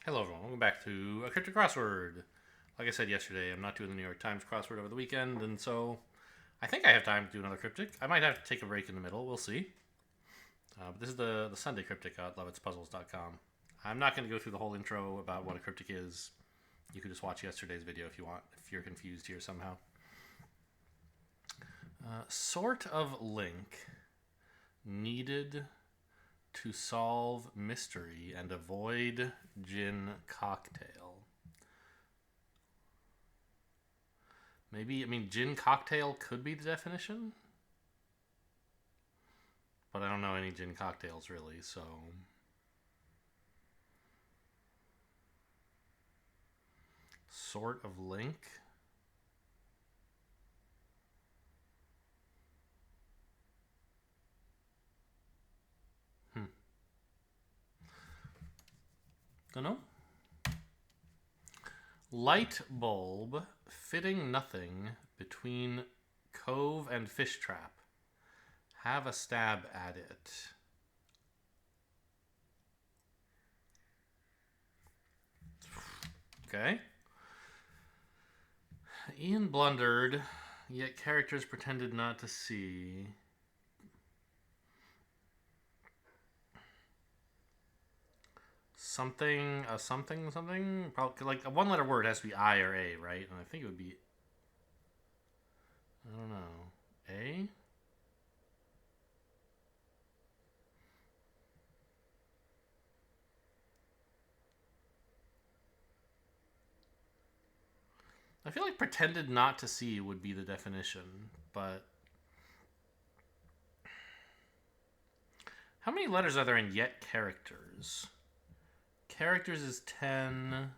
Hello everyone, welcome back to a Cryptic crossword. Like I said yesterday, I'm not doing the New York Times crossword over the weekend, and so I think I have time to do another Cryptic. I might have to take a break in the middle, we'll see. But this is the Sunday Cryptic at loveitspuzzles.com. I'm not going to go through the whole intro about what a Cryptic is. You could just watch yesterday's video if you want, if you're confused here somehow. Sort of link needed to solve mystery and avoid gin cocktail. Maybe, gin cocktail could be the definition. But I don't know any gin cocktails really, so. Sort of link. Don't know. Light bulb fitting nothing between cove and fish trap. Have a stab at it. Okay. Ian blundered, yet characters pretended not to see. Something. Probably like a one-letter word has to be I or A, right? And I think it would be. I don't know. A. I feel like pretended not to see would be the definition, but how many letters are there in yet characters? Characters is 10.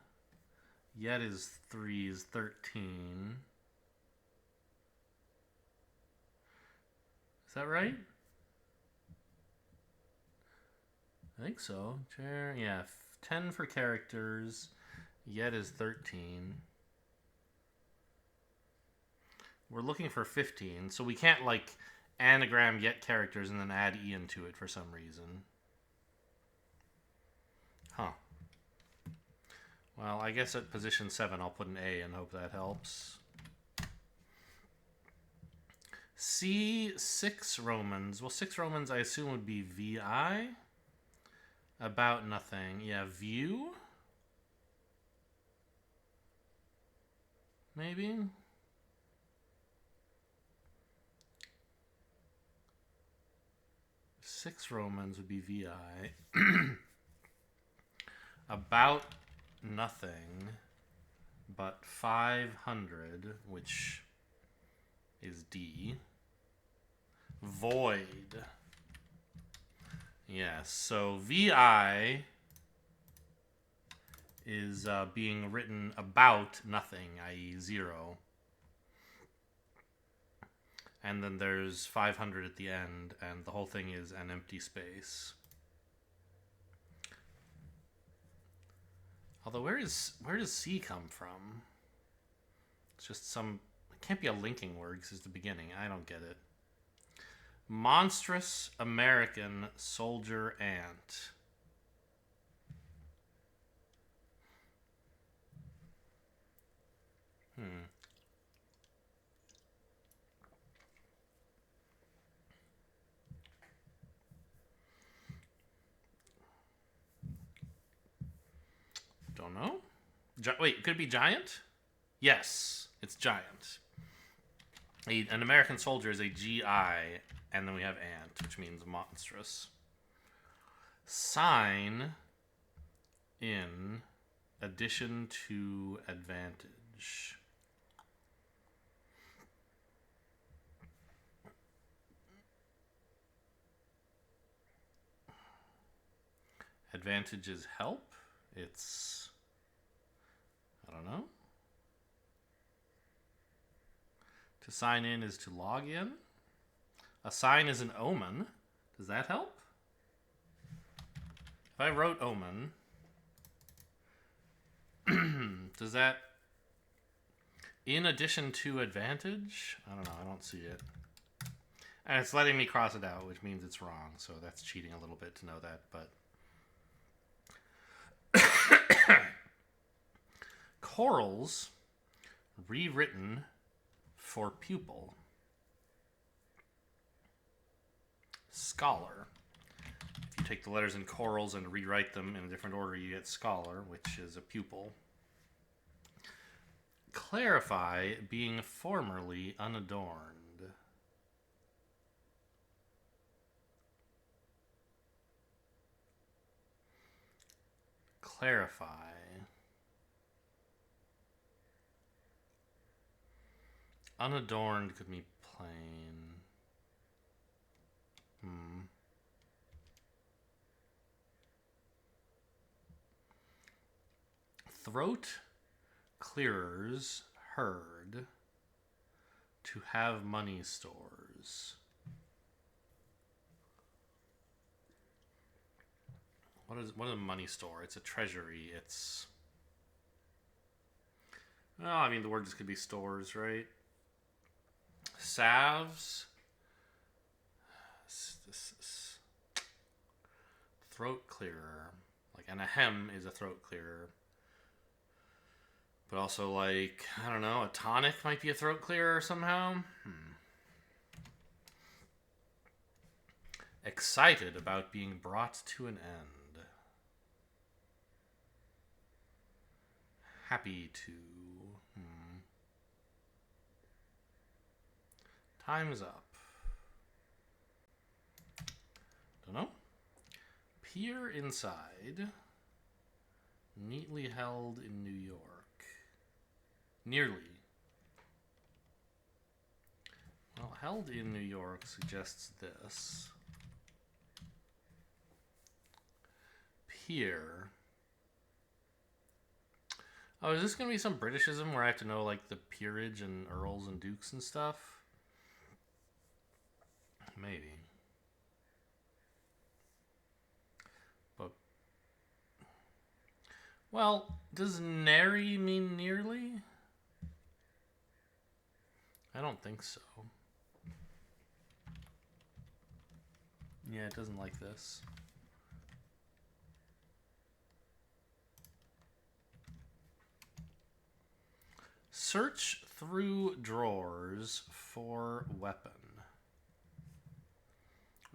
Yet is 3 is 13. Is that right? I think so. Yeah, 10 for characters. Yet is 13. We're looking for 15, so we can't like anagram yet characters and then add Ian to it for some reason. Huh. Well, I guess at position 7 I'll put an A and hope that helps. C6 Romans. Well, 6 Romans I assume would be VI. About nothing. Yeah, view? Maybe? Six Romans would be VI. About nothing but 500, which is D. Void. Yes, so VI is being written about nothing, i.e. 0. And then there's 500 at the end, and the whole thing is an empty space. Although, where does C come from? It's just some. It can't be a linking word because it's the beginning. I don't get it. Monstrous American soldier ant. Don't know. Wait, could it be giant? Yes, it's giant. An American soldier is a GI, and then we have ant, which means monstrous. Sign in addition to advantage. Advantage is help. It's, I don't know. To sign in is to log in. A sign is an omen. Does that help? If I wrote omen, does that, in addition to advantage? I don't know. I don't see it. And it's letting me cross it out, which means it's wrong. So that's cheating a little bit to know that. But Corals rewritten for pupil. Scholar. If you take the letters in corals and rewrite them in a different order, you get scholar, which is a pupil. Clarify, being formerly unadorned. Clarify. Unadorned could be plain. Throat clearers heard to have money stores. What is a money store? It's a treasury. It's... Well, I mean, the word just could be stores, right? Salves. Throat clearer. Like, and a hem is a throat clearer. But also, like, I don't know, a tonic might be a throat clearer somehow. Excited about being brought to an end. Happy to. Time's up. Don't know. Peer inside. Neatly held in New York. Nearly. Well, held in New York suggests this. Peer. Oh, is this going to be some Britishism where I have to know, like, the peerage and earls and dukes and stuff? Maybe. But... Well, does nary mean nearly? I don't think so. Yeah, it doesn't like this. Search through drawers for weapon.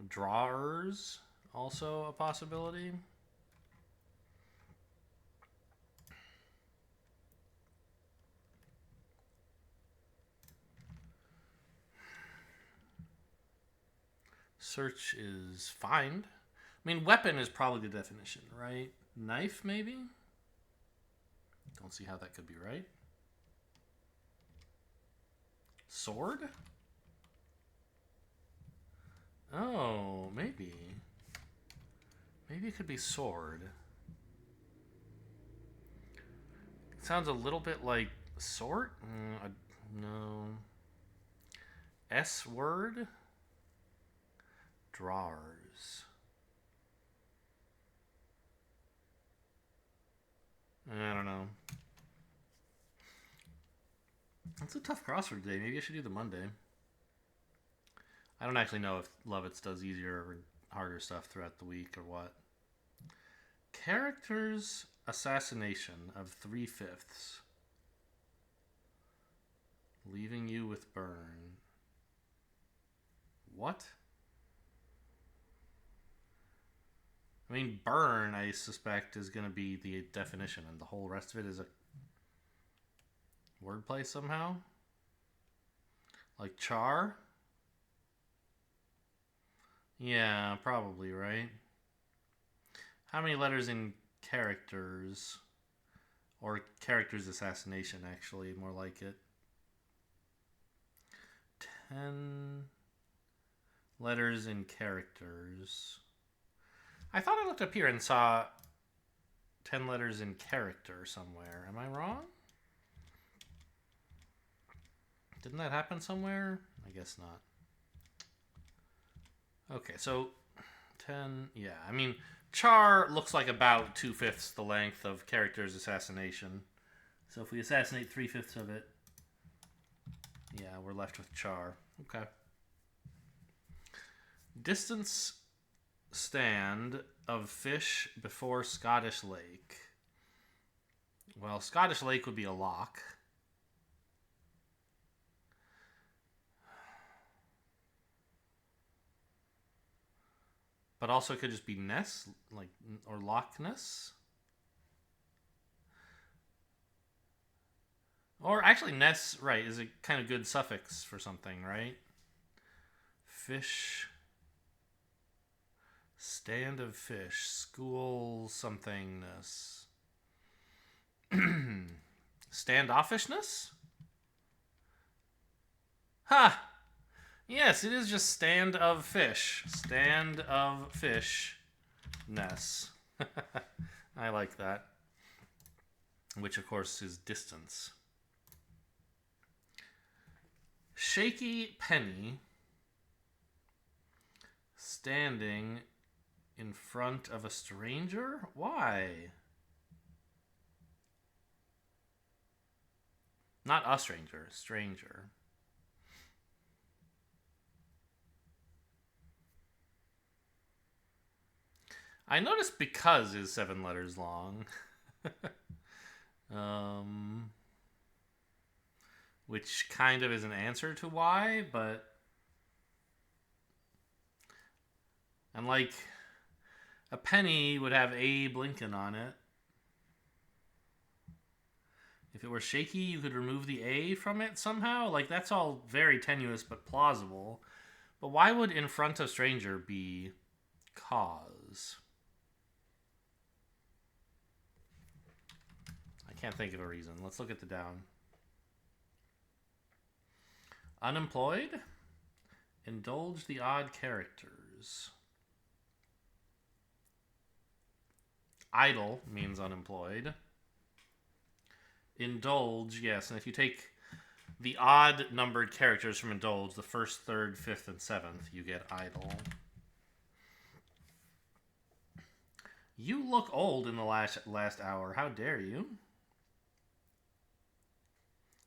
Drawers, also a possibility. Search is find. I mean, weapon is probably the definition, right? Knife, maybe? Don't see how that could be right. Sword? Oh, maybe. Maybe it could be sword. It sounds a little bit like sort? No. S word? Drawers. I don't know. It's a tough crossword today. Maybe I should do the Monday. I don't actually know if Lovitz does easier or harder stuff throughout the week or what. Character's assassination of 3/5. Leaving you with burn. What? I mean, burn, I suspect, is going to be the definition, and the whole rest of it is a wordplay somehow? Like char? Yeah, probably, right? How many letters in characters? Or character's assassination, actually, more like it. 10 letters in characters. I thought I looked up here and saw 10 letters in character somewhere. Am I wrong? Didn't that happen somewhere? I guess not. Okay, so 10, yeah. I mean, char looks like about 2/5 the length of character's assassination. So if we assassinate 3/5 of it, yeah, we're left with char. Okay. Distance stand of fish before Scottish lake. Well, Scottish Lake would be a lock. But also it could just be Ness, like, or Loch Ness. Or actually, Ness, right, is a kind of good suffix for something, right? Fish. Stand of fish. School somethingness. Standoffishness? Ha! Yes, it is just stand of fish. Stand of fish. Ness. I like that. Which, of course, is distance. Shaky penny standing in front of a stranger? Why? Not a stranger, stranger. I noticed because is 7 letters long. Which kind of is an answer to why, but... And like, a penny would have Abe Lincoln on it. If it were shaky, you could remove the A from it somehow. Like, that's all very tenuous but plausible. But why would in front of stranger be cause? I can't think of a reason. Let's look at the down. Unemployed? Indulge the odd characters. Idle means unemployed. Indulge, yes. And if you take the odd numbered characters from indulge, the first, third, fifth, and seventh, you get idle. You look old in the last hour. How dare you?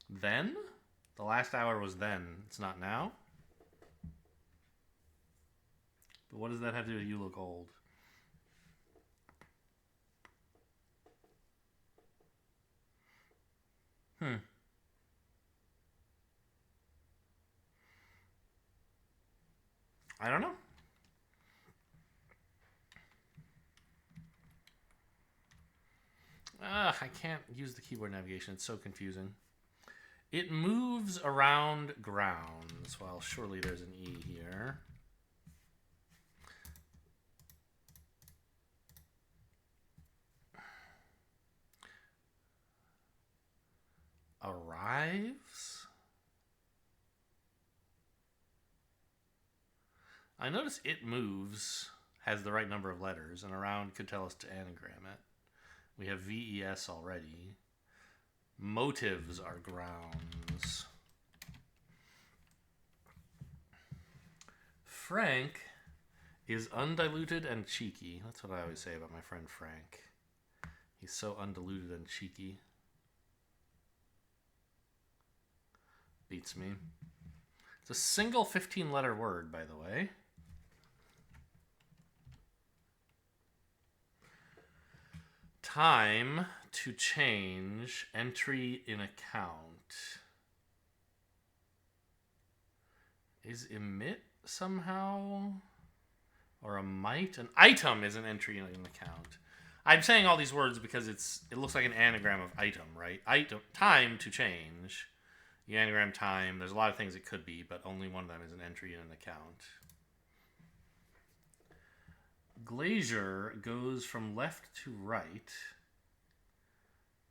Then? The last hour was then. It's not now? But what does that have to do with you look old? I don't know. I can't use the keyboard navigation. It's so confusing. It moves around grounds. Well, surely there's an E here. Arrives? I notice it moves has the right number of letters, and around could tell us to anagram it. We have VES already. Motives are grounds. Frank is undiluted and cheeky. That's what I always say about my friend Frank. He's so undiluted and cheeky. Beats me. It's a single 15-letter word, by the way. Time to change entry in account. Is emit somehow? Or a might? An item is an entry in an account. I'm saying all these words because it looks like an anagram of item, right? Item, time to change. You anagram time. There's a lot of things it could be, but only one of them is an entry in an account. Glazier goes from left to right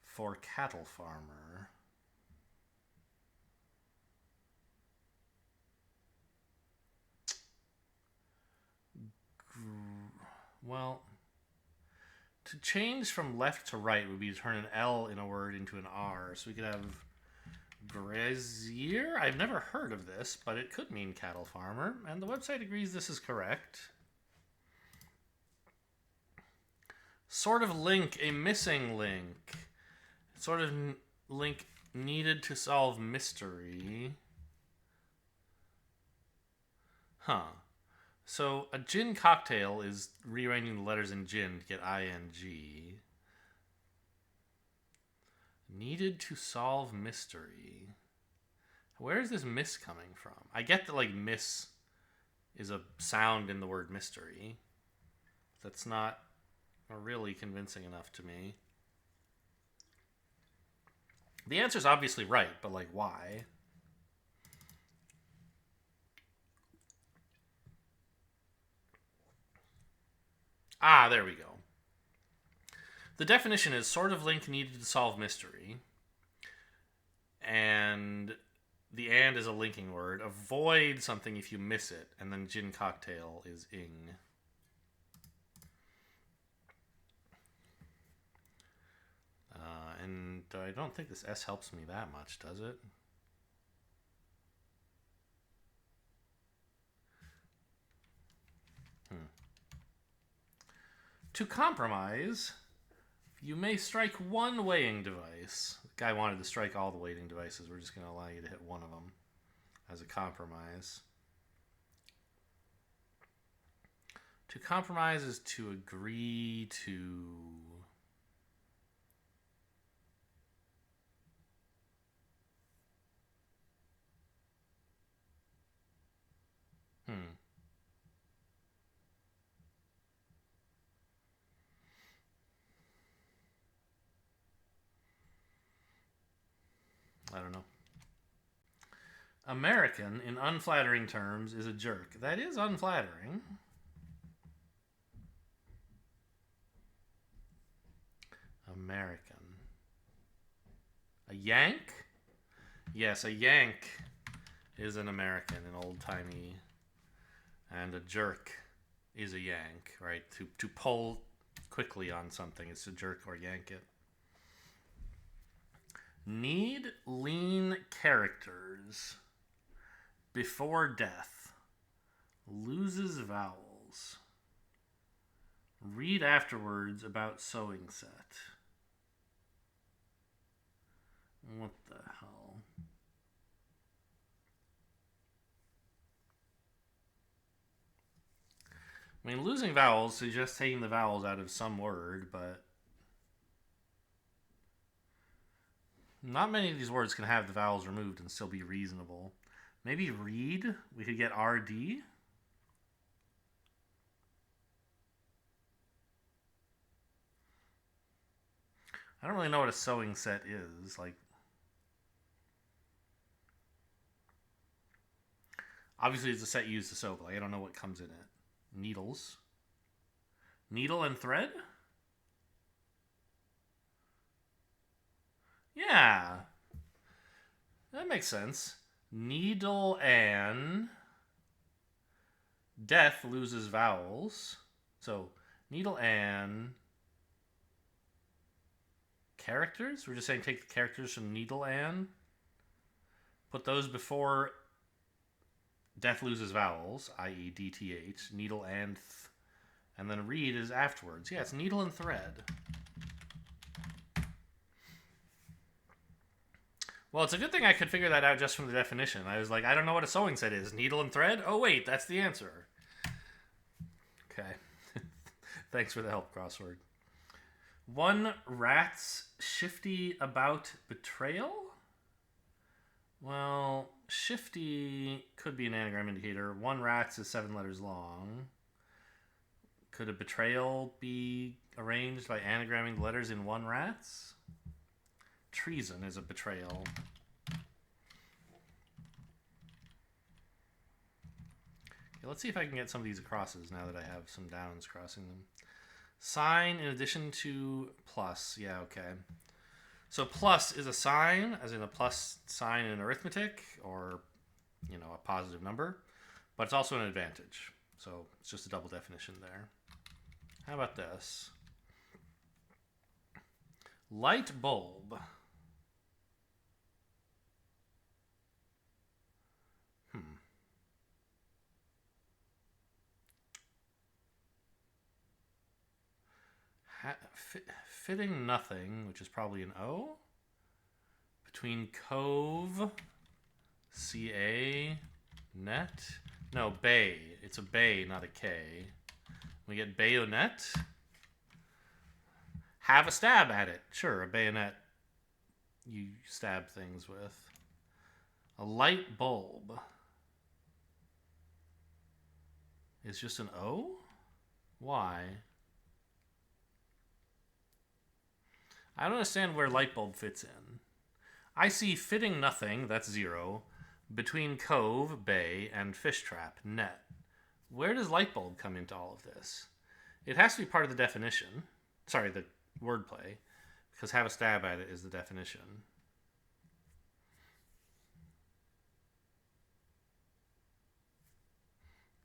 for cattle farmer. Well, to change from left to right would be to turn an L in a word into an R. So we could have grazier. I've never heard of this, but it could mean cattle farmer. And the website agrees this is correct. Sort of link, a missing link. Sort of link needed to solve mystery. Huh. So a gin cocktail is rearranging the letters in gin to get ING. Needed to solve mystery. Where is this miss coming from? I get that, like, miss is a sound in the word mystery. That's not really convincing enough to me. The answer's obviously right, but, like, why? Ah, there we go. The definition is sort of link needed to solve mystery. And the and is a linking word. Avoid something if you miss it. And then gin cocktail is ing. And I don't think this S helps me that much, does it? To compromise, you may strike one weighing device. The guy wanted to strike all the weighting devices. We're just going to allow you to hit one of them as a compromise. To compromise is to agree to... I don't know. American, in unflattering terms, is a jerk. That is unflattering. American. A yank? Yes, a yank is an American, an old-timey. And a jerk is a yank, right? To pull quickly on something is to jerk or yank it. Need lean characters before death. Loses vowels. Read afterwards about sewing set. What the hell? I mean, losing vowels suggests taking the vowels out of some word, but not many of these words can have the vowels removed and still be reasonable. Maybe read? We could get RD? I don't really know what a sewing set is. Like, obviously it's a set used to sew, but like, I don't know what comes in it. Needles. Needle and thread? Yeah. That makes sense. Needle and death loses vowels. So, needle and characters? We're just saying take the characters from needle and put those before death loses vowels, i.e. DTH, needle and then read is afterwards. Yeah, it's needle and thread. Well, it's a good thing I could figure that out just from the definition. I was like, I don't know what a sewing set is. Needle and thread? Oh, wait, that's the answer. Okay. Thanks for the help, crossword. One rat's shifty about betrayal? Well, shifty could be an anagram indicator. One rat's is 7 letters long. Could a betrayal be arranged by anagramming the letters in one rat's? Treason is a betrayal. Okay, let's see if I can get some of these crosses now that I have some downs crossing them. Sign in addition to plus. Yeah, okay. So plus is a sign, as in a plus sign in arithmetic, or, you know, a positive number. But it's also an advantage. So it's just a double definition there. How about this? Light bulb. Fitting nothing, which is probably an O. Between cove, CA, net. No, bay. It's a bay, not a K. We get bayonet. Have a stab at it. Sure, a bayonet you stab things with. A light bulb is just an O? Why? I don't understand where light bulb fits in. I see fitting nothing, that's 0, between cove, bay, and fish trap, net. Where does light bulb come into all of this? It has to be part of the definition. Sorry, the wordplay. Because have a stab at it is the definition.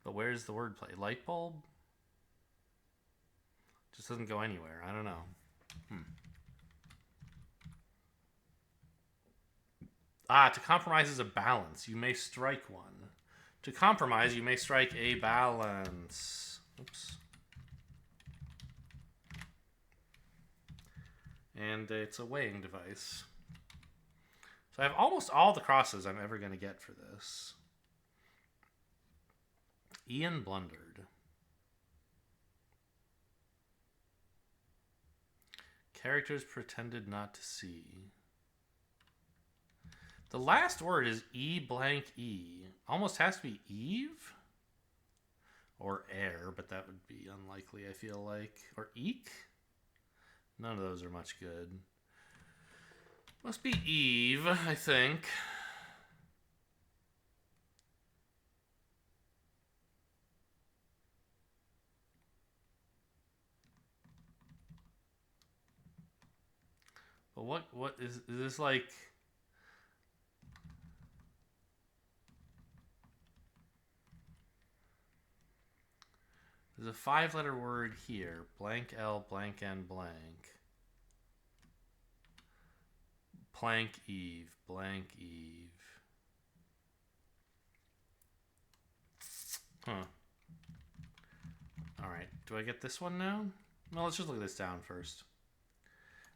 But where's the wordplay? Light bulb? Just doesn't go anywhere. I don't know. To compromise is a balance. You may strike one. To compromise, you may strike a balance. Oops. And it's a weighing device. So I have almost all the crosses I'm ever going to get for this. Ian blundered. Characters pretended not to see. The last word is E blank E. Almost has to be Eve? Or air, but that would be unlikely, I feel like. Or eek? None of those are much good. Must be Eve, I think. But what is this like? There's a 5-letter word here. Blank L, blank N, blank. Blank Eve, blank Eve. Huh. Alright, do I get this one now? No, let's just look at this down first.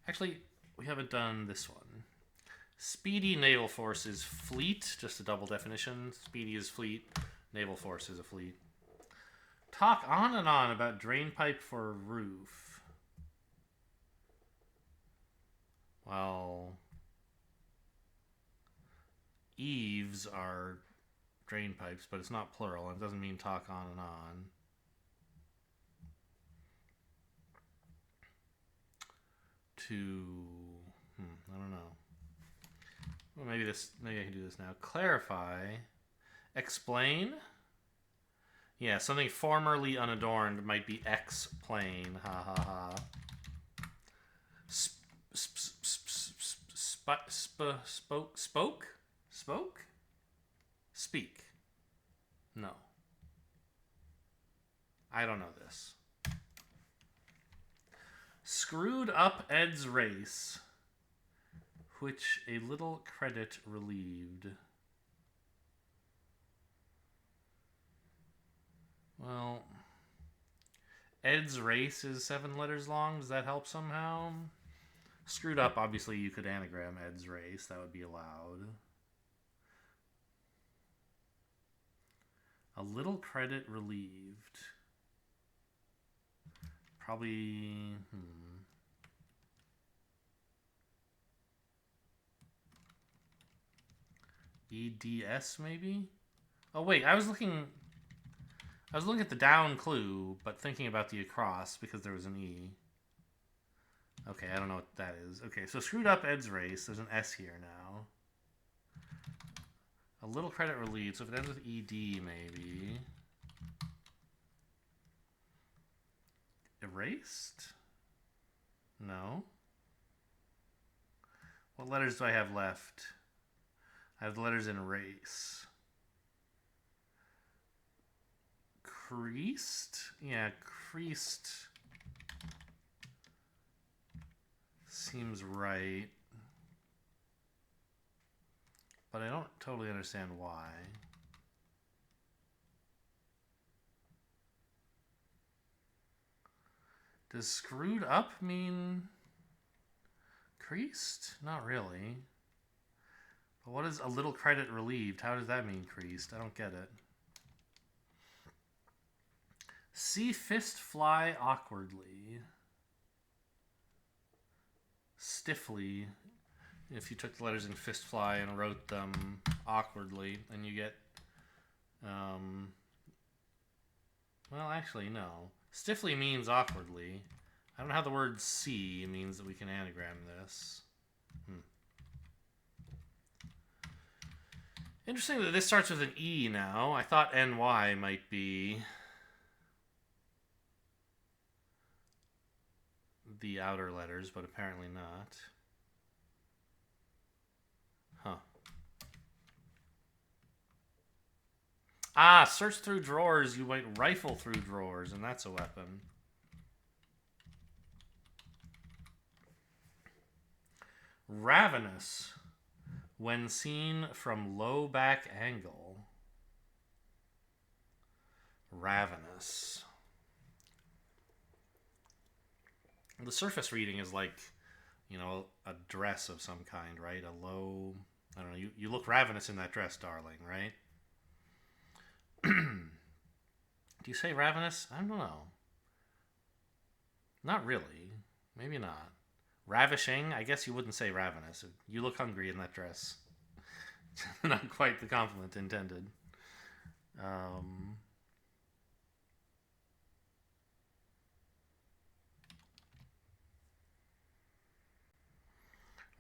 Actually, we haven't done this one. Speedy naval force is fleet, just a double definition. Speedy is fleet, naval force is a fleet. Talk on and on about drain pipe for a roof. Well, eaves are drain pipes, but it's not plural, and it doesn't mean talk on and on. I don't know. Well, maybe I can do this now. Clarify. Explain. Yeah, something formerly unadorned might be X-plane. Ha ha ha. Spoke? Speak. No. I don't know this. Screwed up Ed's race, which a little credit relieved. Well, Ed's race is 7 letters long. Does that help somehow? Screwed up, obviously you could anagram Ed's race. That would be allowed. A little credit relieved. Probably... EDS maybe? Oh wait, I was looking at the down clue, but thinking about the across because there was an E. Okay, I don't know what that is. Okay, so screwed up Ed's race. There's an S here now. A little credit relieved, so if it ends with ED maybe. Erased? No. What letters do I have left? I have the letters in race. Creased? Yeah, creased seems right. But I don't totally understand why. Does screwed up mean creased? Not really. But what is a little credit relieved? How does that mean creased? I don't get it. See fist fly awkwardly. Stiffly. if you took the letters in fistfly and wrote them awkwardly, and you get, well, actually, no. Stiffly means awkwardly. I don't know how the word C means that we can anagram this. Interesting that this starts with an E now. I thought NY might be the outer letters, but apparently not. Huh. Ah, search through drawers. You might rifle through drawers, and that's a weapon. Ravenous. When seen from low back angle. Ravenous. The surface reading is like, you know, a dress of some kind, right? A low, I don't know, you look ravenous in that dress, darling, right? Do you say ravenous? I don't know. Not really. Maybe not. Ravishing? I guess you wouldn't say ravenous. You look hungry in that dress. Not quite the compliment intended.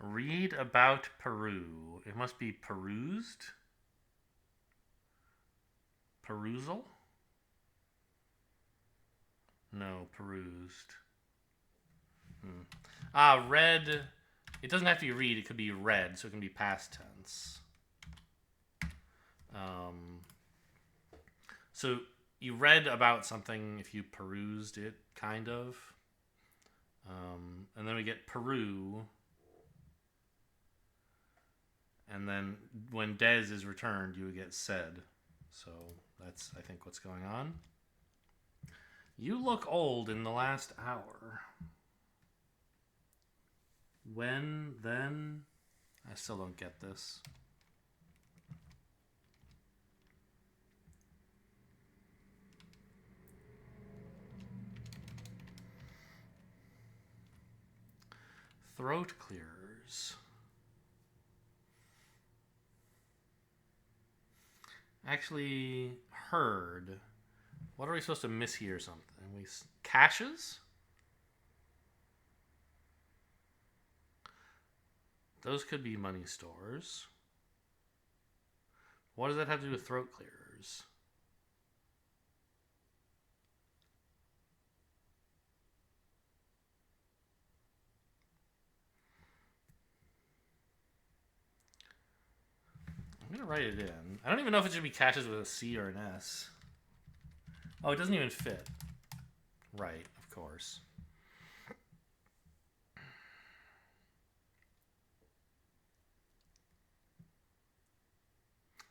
Read about Peru. It must be perused? Perusal? No, perused. Read. It doesn't have to be read. It could be read, so it can be past tense. So you read about something if you perused it, kind of. And then we get Peru. And then when Des is returned, you would get said. So that's, I think, what's going on. You look old in the last hour. When, then? I still don't get this. Throat clearers. Actually, heard. What are we supposed to mishear something? Caches? Those could be money stores. What does that have to do with throat clearers? I'm going to write it in. I don't even know if it should be caches with a C or an S. Oh, it doesn't even fit. Right, of course.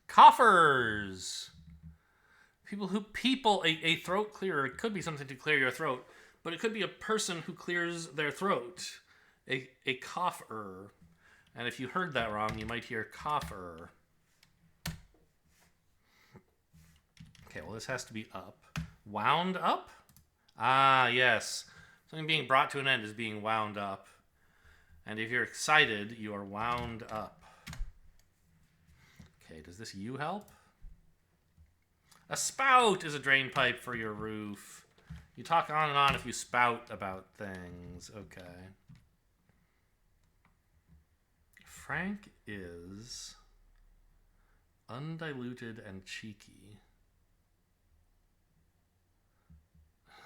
Coughers. A throat clearer could be something to clear your throat, but it could be a person who clears their throat. A cougher. And if you heard that wrong, you might hear cougher. Okay, well, this has to be up. Wound up? Ah, yes. Something being brought to an end is being wound up. And if you're excited, you are wound up. Okay, does this U help? A spout is a drain pipe for your roof. You talk on and on if you spout about things. Okay. Frank is undiluted and cheeky.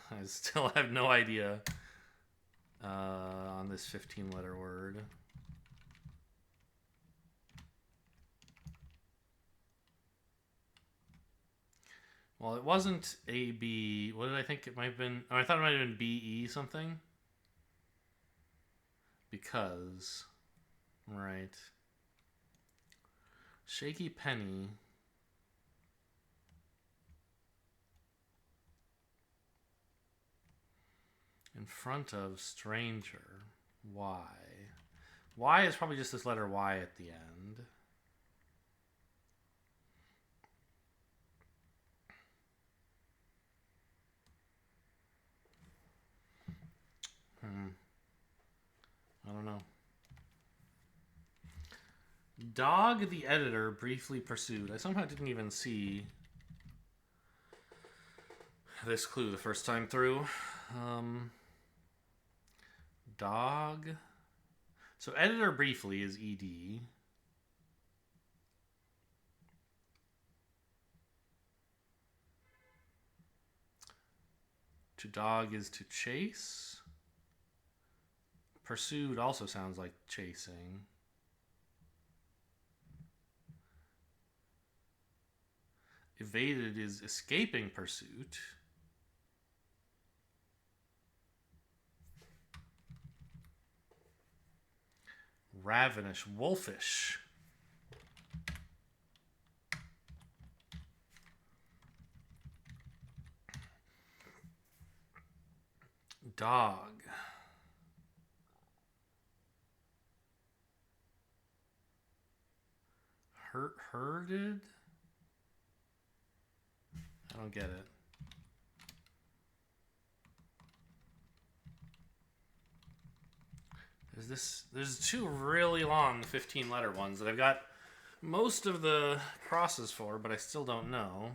I still have no idea on this 15-letter word. Well, it wasn't A-B. What did I think it might have been? Oh, I thought it might have been B-E something. Because. Right. Shaky penny. In front of stranger. Y. Y is probably just this letter Y at the end. I don't know. Dog the editor briefly pursued. I somehow didn't even see this clue the first time through. Dog. So editor briefly is ed. To dog is to chase. Pursued also sounds like chasing. Evaded is escaping pursuit. Ravenous, wolfish. Dog. Herded? I don't get it. There's two really long 15-letter ones that I've got most of the crosses for, but I still don't know.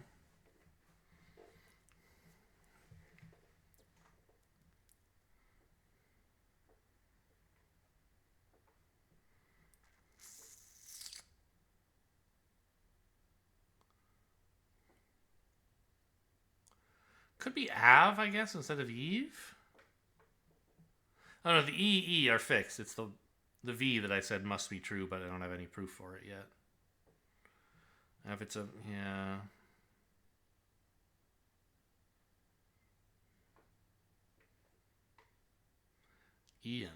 Could be Av, I guess, instead of Eve. Oh no, the E are fixed. It's the V that I said must be true, but I don't have any proof for it yet. If it's a, yeah. Ian.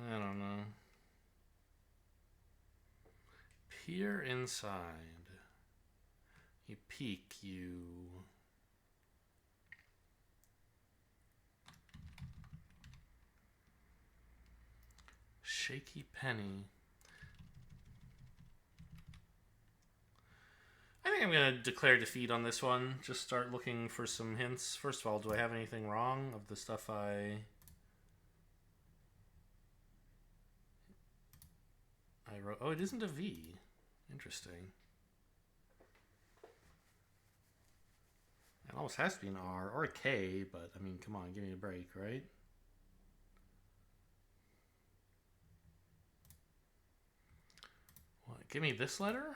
I don't know. Peer inside. You peek, you... Shaky penny. I think I'm going to declare defeat on this one. Just start looking for some hints. First of all, do I have anything wrong of the stuff I wrote? Oh, it isn't a V. Interesting. It almost has to be an R or a K, but I mean, come on, give me a break, right? What? Give me this letter?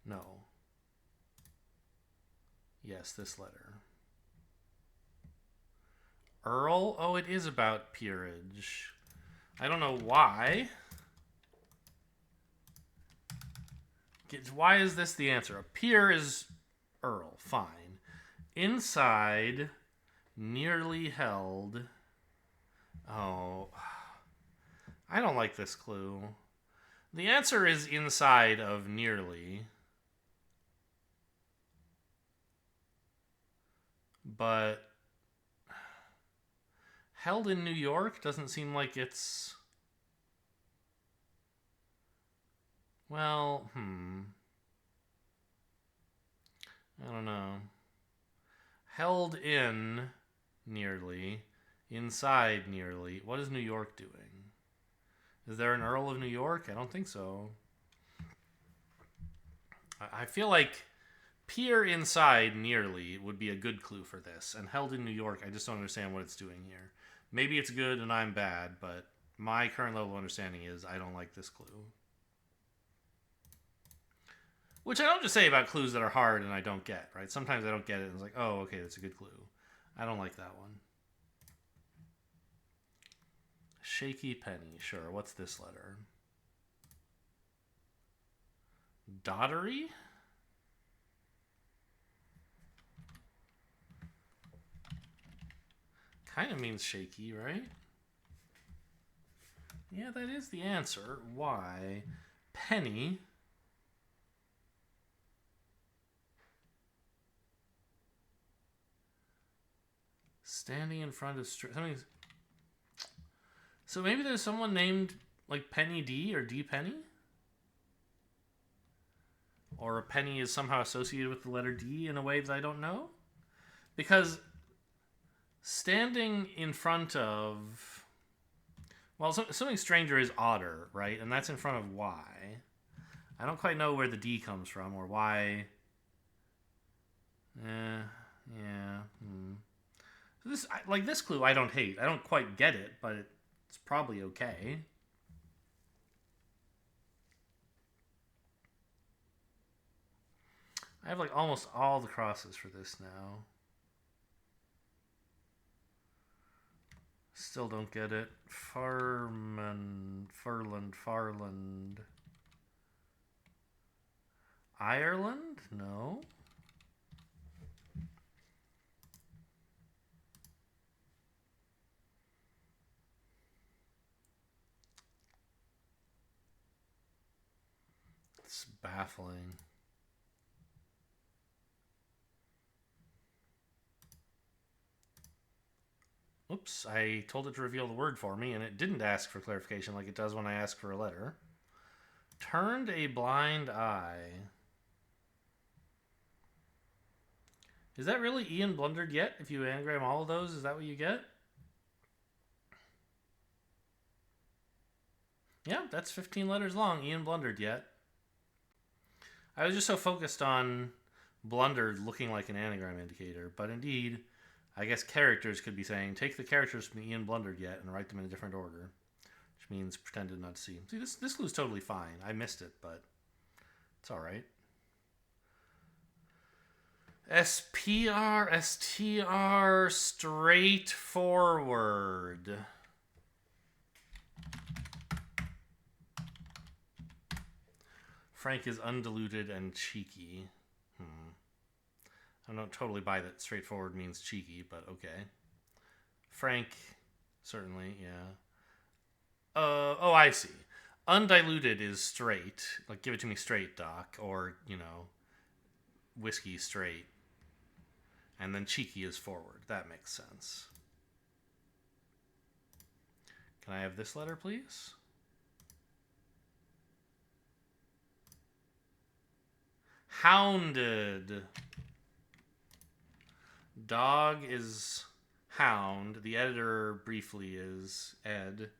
No. Yes, this letter. Earl? Oh, it is about peerage. I don't know why. Why is this the answer? A peer is Earl. Fine. Inside, nearly held. Oh. I don't like this clue. The answer is inside of nearly. But held in New York doesn't seem like it's... Well, I don't know. Held in nearly. Inside nearly. What is New York doing? Is there an Earl of New York? I don't think so. I feel like peer inside nearly would be a good clue for this. And held in New York, I just don't understand what it's doing here. Maybe it's good and I'm bad, but my current level of understanding is I don't like this clue. Which I don't just say about clues that are hard and I don't get, right? Sometimes I don't get it and it's like, oh, okay, that's a good clue. I don't like that one. Shaky penny, sure. What's this letter? Dottery? Kind of means shaky, right? Yeah, that is the answer. Why? Penny. Standing in front of something's... So maybe there's someone named like Penny D or D Penny? Or a penny is somehow associated with the letter D in a way that I don't know? Because Standing in front of... Well, something stranger is otter, right? And that's in front of Y. I don't quite know where the D comes from or why. Yeah. So this clue I don't hate. I don't quite get it, but it's probably okay. I have like almost all the crosses for this now. Still don't get it. Farland. Ireland? No. It's baffling. Oops, I told it to reveal the word for me, and it didn't ask for clarification like it does when I ask for a letter. Turned a blind eye. Is that really Ian blundered yet? If you anagram all of those, is that what you get? Yeah, that's 15 letters long. Ian blundered yet. I was just so focused on blundered looking like an anagram indicator, but indeed, I guess characters could be saying, take the characters from the Ian blundered yet and write them in a different order, which means pretended not to see. See, this clue's totally fine. I missed it, but it's all right. SPR, straightforward. Frank is undiluted and cheeky. I don't totally buy that straightforward means cheeky, but okay. Frank, certainly, yeah. Oh, I see. Undiluted is straight. Like, give it to me straight, Doc. Or, whiskey straight. And then cheeky is forward. That makes sense. Can I have this letter, please? Hounded. Dog is hound. The editor briefly is Ed.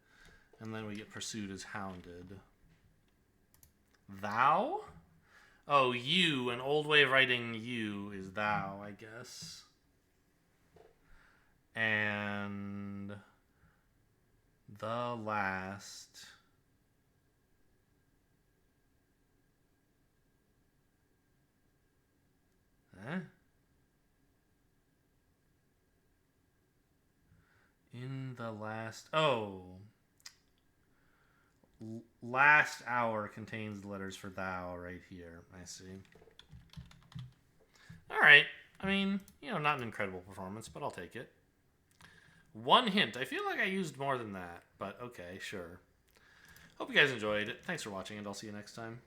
And then we get pursued as hounded. Thou? Oh, you. An old way of writing you is thou, I guess. And the last... In the last... Oh. Last hour contains the letters for thou right here. I see. Alright. I mean, not an incredible performance, but I'll take it. One hint. I feel like I used more than that, but okay, sure. Hope you guys enjoyed it. Thanks for watching, and I'll see you next time.